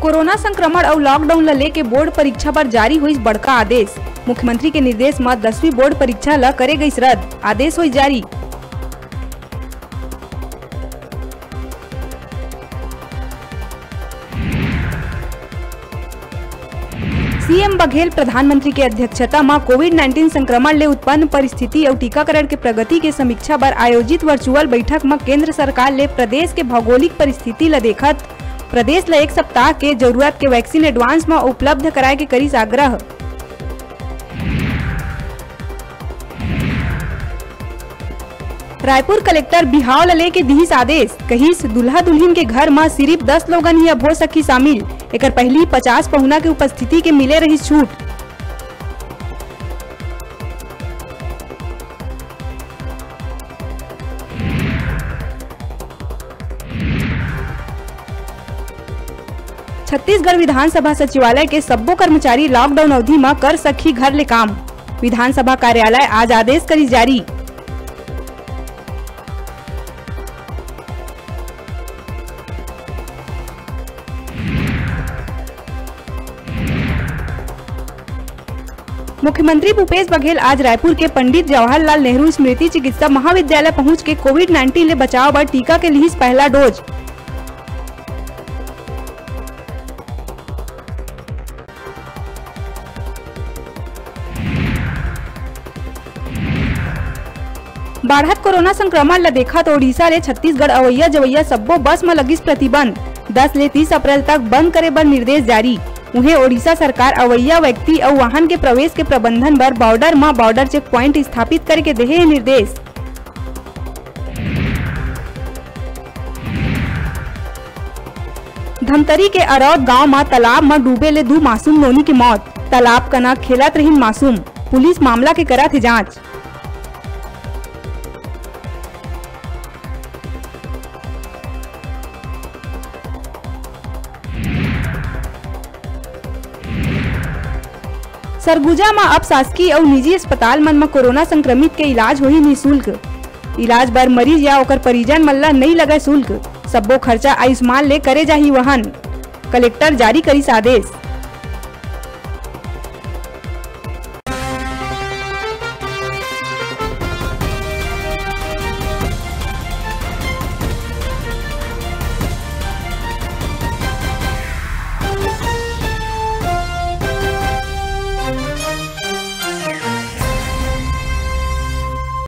Corona संक्रमण और lockdown ला लेके बोर्ड परीक्षा पर जारी हुई बड़का आदेश। मुख्यमंत्री के निर्देश में 10वीं बोर्ड परीक्षा ला करे गई रद्द, आदेश हुई जारी। सीएम बघेल प्रधानमंत्री के अध्यक्षता में कोविड-19 संक्रमण ले उत्पन्न परिस्थिति और टीकाकरण के प्रगति के समीक्षा पर आयोजित वर्चुअल बैठक में केंद्र सरकार ले प्रदेश के भौगोलिक परिस्थिति ला देखत प्रदेश ला 1 सप्ताह के जरूरत के वैक्सीन एडवांस में उपलब्ध कराए के करीस आग्रह। रायपुर कलेक्टर बिहाव ला लेके दिहिस आदेश, कहिस दुल्हा दुल्हन के घर में सिर्फ 10 लोगन ही अब हो सकी शामिल, एकर पहली 50 पहुना के उपस्थिति के मिले रही छूट। छत्तीसगढ़ विधानसभा सचिवालय के सब्बो कर्मचारी लॉकडाउन अवधि में कर सकी घर ले काम, विधानसभा कार्यालय आज आदेश करी जारी। मुख्यमंत्री भूपेश बघेल आज रायपुर के पंडित जवाहरलाल नेहरू स्मृति चिकित्सा महाविद्यालय पहुंच के कोविड-19 ले बचाव बर टीका के लिहिस पहला डोज। बढ़त कोरोना संक्रमण ला देखत ओडिशा ले छत्तीसगढ़ अवैया जवैया सब्बो बस में लगिस प्रतिबंध, 10 ले 30 अप्रैल तक बंद करे बर निर्देश जारी। उन्हें ओडिशा सरकार अवैया व्यक्ति और वाहन के प्रवेश के प्रबंधन बर बॉर्डर में बॉर्डर चेक प्वाइंट स्थापित करके देहे निर्देश। धमतरी के अरौद गांव में तालाब में डूबे ले 2 मासूम नोनी की मौत, तालाब कना खेलत रही मासूम, पुलिस मामला के करत है जांच। सरगुजा में अब शासकीय और निजी अस्पताल मन में कोरोना संक्रमित के इलाज होही निःशुल्क, इलाज बर मरीज या ओकर परिजन मन ला नहीं लगे शुल्क, सब्बो खर्चा आयुष्मान ले करे जाही वहन, कलेक्टर जारी करिस आदेश।